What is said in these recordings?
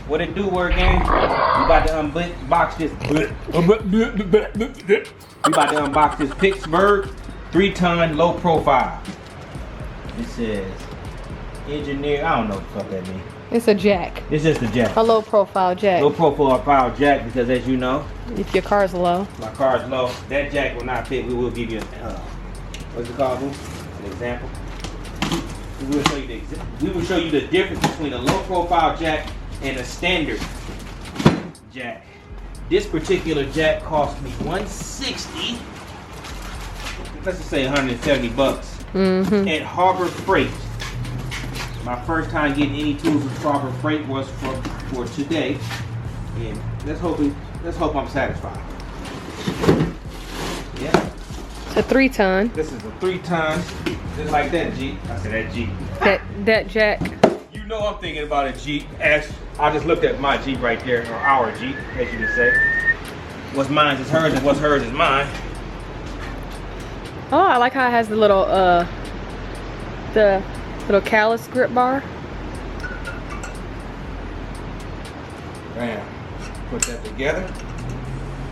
What it do, word gang? We about to unbox this. We about to unbox this Pittsburgh 3-ton low profile. It says engineer. I don't know what the fuck that means. It's a jack. It's just a jack. A low profile jack. Low profile jack because, as you know, if your car's low. My car's low. That jack will not fit. We will give you what's it called? An example. We will show you the difference between a low profile jack and a standard jack. This particular jack cost me $160. Let's just say 170 bucks at Harbor Freight. My first time getting any tools with Harbor Freight was for today, and let's hope I'm satisfied. Yeah. It's a 3-ton. This is a 3-ton, just like that Jeep. I said that Jeep. That jack. You know I'm thinking about a Jeep. As I just looked at my Jeep right there, or our Jeep, as you can say. What's mine is hers, and what's hers is mine. Oh, I like how it has the little callus grip bar. Bam. Put that together.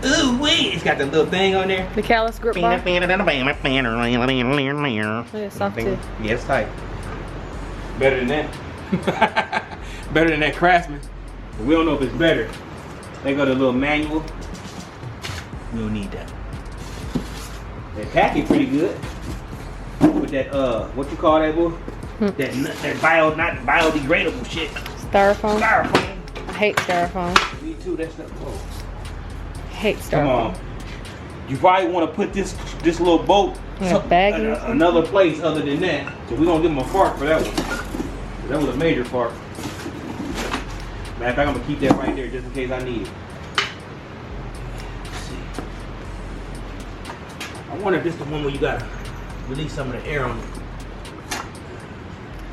Ooh wait, it's got the little thing on there. The callus grip bar. It's soft too. Yeah, it's tight. Better than that. Better than that Craftsman. But we don't know if it's better. They got a little manual. We don't need that. That package pretty good. With that what you call that boy? That not biodegradable shit. Styrofoam. Styrofoam. I hate styrofoam. Me too. That stuff. Oh. Hate styrofoam. Come on. You probably want to put this little boat another place other than that. So we're gonna give them a fart for that one. That was a major fart. Matter of fact, I'm gonna keep that right there just in case I need it. Let's see. I wonder if this is the one where you gotta release some of the air on it.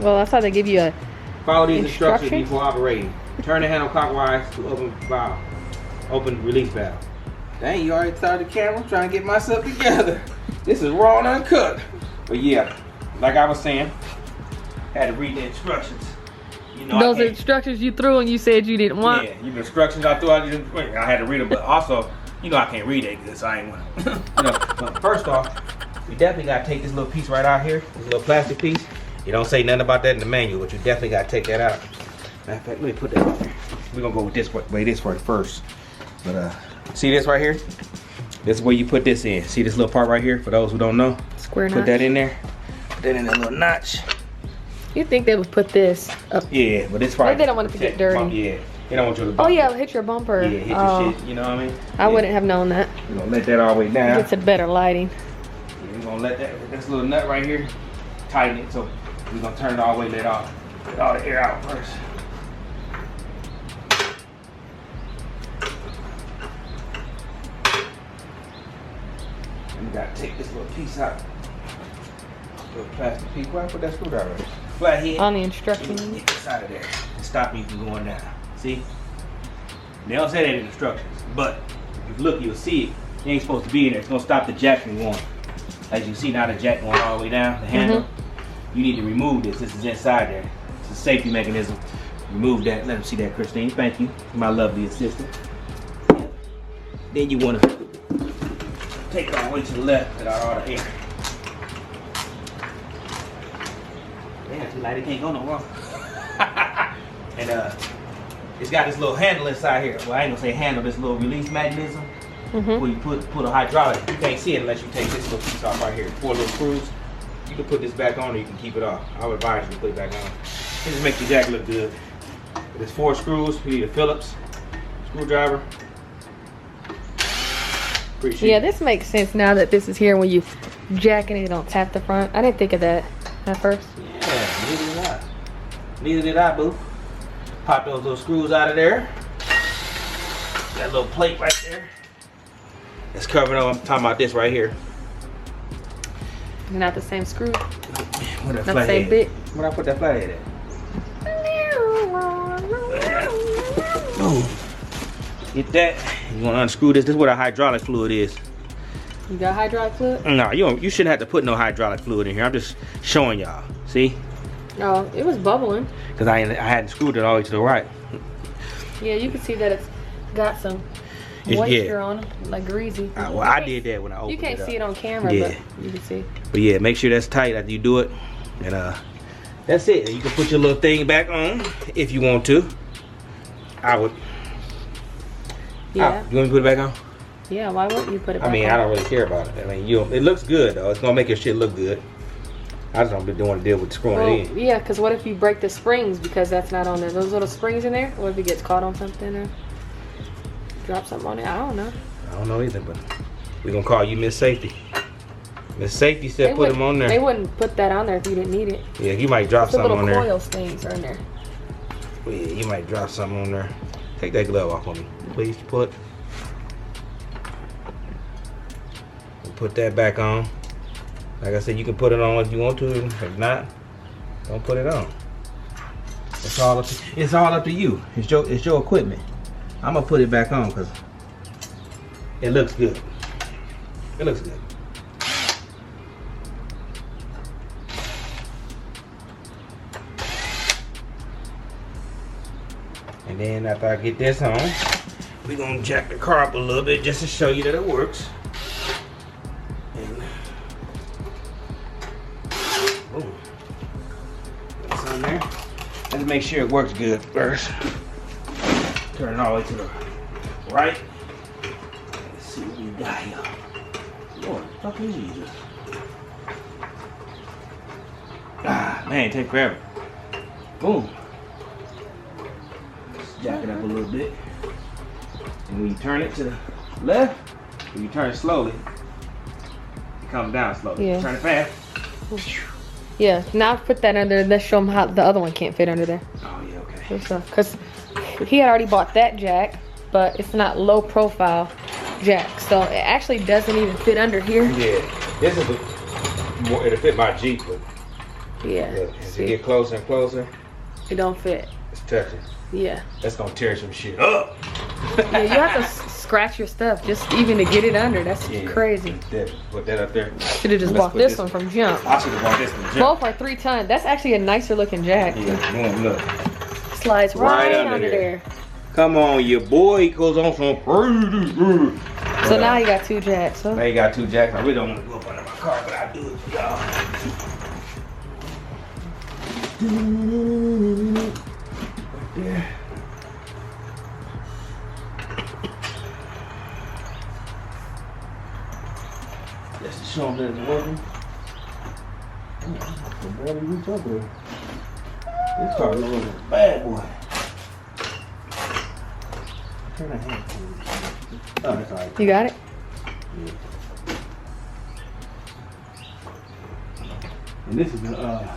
Well, that's how they give you a Follow these instructions before operating. Turn the handle clockwise to open valve. Open release valve. Dang, you already started the camera. I'm trying to get myself together. This is raw and uncut. But yeah, like I was saying, had to read the instructions. You know, those instructions you threw and you said you didn't want. Yeah, the instructions I threw out, I had to read them. But also, you know, I can't read that good, so I ain't want to. You know, but first off, we definitely got to take this little piece right out here, this little plastic piece. You don't say nothing about that in the manual, but you definitely got to take that out. Matter of fact, let me put that out there. We're going to go with this way first. But see this right here? This is where you put this in. See this little part right here? For those who don't know. Square notch. Put that in there. Put that in that little notch. You think they would put this up? Yeah, but it's right. They don't want it to get dirty. Yeah. They don't want you to bump. Oh yeah, hit your bumper. Yeah, hit your shit. You know what I mean? I wouldn't have known that. We're going to let that all the way down. It's a better lighting. Yeah, we're going to let this little nut right here, tighten it. So we're going to turn it all the way, let all the air out first. And we got to take this little piece out. Little plastic piece. Why put that screwdriver in? Flathead. On the instructions. Get this out of there to stop you from going down. See? They don't say that in instructions, but if you look, you'll see it. It ain't supposed to be in there. It's going to stop the jack from going. As you see now, the jack going all the way down, the handle. You need to remove this. This is inside there. It's a safety mechanism. Remove that. Let them see that, Christine. Thank you, my lovely assistant. Then you want to take it all the way to the left without all the air. Damn, too light. It can't go no wrong. And it's got this little handle inside here. Well, I ain't gonna say handle. This little release mechanism where you put a hydraulic. You can't see it unless you take this little piece off right here. 4 little screws. You can put this back on or you can keep it off. I would advise you to put it back on. It just makes your jack look good. There's 4 screws. You need a Phillips screwdriver. Appreciate Yeah, this makes sense now that this is here when you jack and it don't tap the front. I didn't think of that at first. Yeah, neither did I. Neither did I, boo. Pop those little screws out of there. That little plate right there. It's covered up. I'm talking about this right here. Not the same screw. Where that Not the same flathead? bit. Where I put that flathead at? Boom. Get that. You want to unscrew this. This is what a hydraulic fluid is. You got hydraulic fluid? No, you shouldn't have to put no hydraulic fluid in here. I'm just showing y'all. See? Oh, it was bubbling. Because I hadn't screwed it all the way to the right. Yeah, you can see that it's got some moisture on it, like greasy. Well, I did that when I opened it. You can't see it on camera, Yeah. but you can see. But yeah, make sure that's tight after you do it. And that's it. You can put your little thing back on if you want to. I would. Yeah. You want me to put it back on? Yeah, why wouldn't you put it back I mean, on? I don't really care about it. I mean, it looks good though. It's gonna make your shit look good. I just don't want to deal with screwing it in. Yeah, because what if you break the springs because that's not on there? Those little springs in there? What if it gets caught on something or drop something on it? I don't know. I don't know either, but we're gonna call you Miss Safety. Miss Safety said put them on there. They wouldn't put that on there if you didn't need it. Yeah, you might drop something on there. The little coil things are in there. Well, yeah, you might drop something on there. Take that glove off on me, please. Put that back on. Like I said, you can put it on if you want to. If not, don't put it on. It's all up to you. It's your equipment. I'm gonna put it back on because it looks good. It looks good. And then after I get this on, we're gonna jack the car up a little bit just to show you that it works. And boom. That's on there. Let's make sure it works good first. Turn it all the way to the right. Let's see what we got here. Lord, what the fuck is this? Ah, man, take forever. Boom. Jack it up a little bit. And when you turn it to the left, when you turn it slowly, it comes down slowly. Yeah. Turn it fast. Yeah, now put that under. Let's show them how the other one can't fit under there. Oh, yeah, okay. Because he had already bought that jack, but it's not low profile jack. So it actually doesn't even fit under here. Yeah, this is more, it'll fit my Jeep, but Yeah. as you get closer and closer, it don't fit. it's touching. Yeah. That's gonna tear some shit up. Yeah, you have to scratch your stuff just even to get it under. That's crazy. Put that up there. Should have just bought this one from Jump. I should have bought this from Jump. Both are 3 ton. That's actually a nicer looking jack. Yeah, look. Slides right under there. Come on, your boy goes on some crazy. So now you got 2 jacks, huh? Now you got 2 jacks. I really don't want to go up under my car, but I do it for y'all. Yeah. Just to show them that it's working. Barely reach up there. This car looks like a bad boy. Turn that hand. Oh, that's alright. You got it? Yeah. And this is the oh,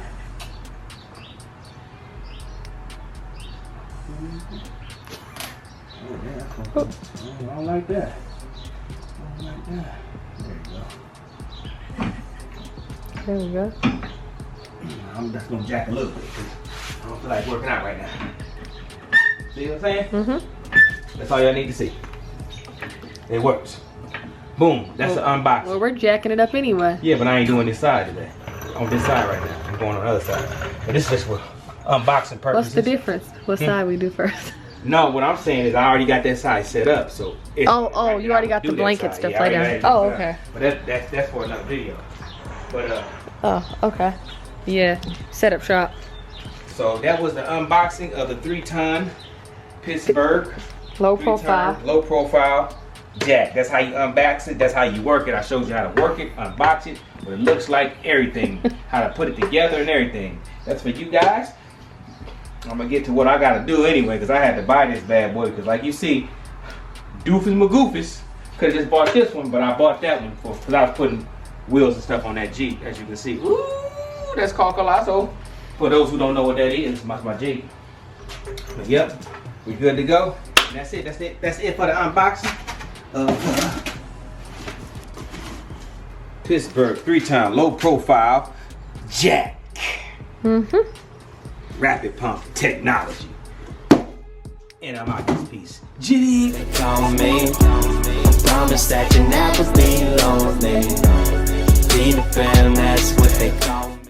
yeah, that's cool. I don't like that. I don't like that. There you go. There we go. I'm just gonna jack a little bit because I don't feel like working out right now. See what I'm saying? Mm-hmm. That's all y'all need to see. It works. Boom. That's the unboxing. Well, we're jacking it up anyway. Yeah, but I ain't doing this side today. On this side right now. I'm going on the other side. But this is just for unboxing purposes. What's the difference? What side we do first? No, what I'm saying is I already got that side set up, so. You already got the blanket stuff laid down. Oh, okay. But that's for another video. But oh, okay. Yeah, setup shop. So that was the unboxing of the 3-ton Pittsburgh. Low profile. Low profile jack. That's how you unbox it. That's how you work it. I showed you how to work it, unbox it, what it looks like, everything. How to put it together and everything. That's for you guys. I'm gonna get to what I gotta do anyway, because I had to buy this bad boy. Because like you see, Doofus McGoofus could have just bought this one, but I bought that one because I was putting wheels and stuff on that Jeep, as you can see. Ooh, that's called Colosso. For those who don't know what that is, my Jeep. But yep, we good to go. And that's it. That's it for the unboxing of Pittsburgh 3-ton low profile jack. Mm-hmm. Rapid pump technology. And I'm out this piece. Jitty. They call me. I promise that you never be lonely. Be the fan, that's what they call me.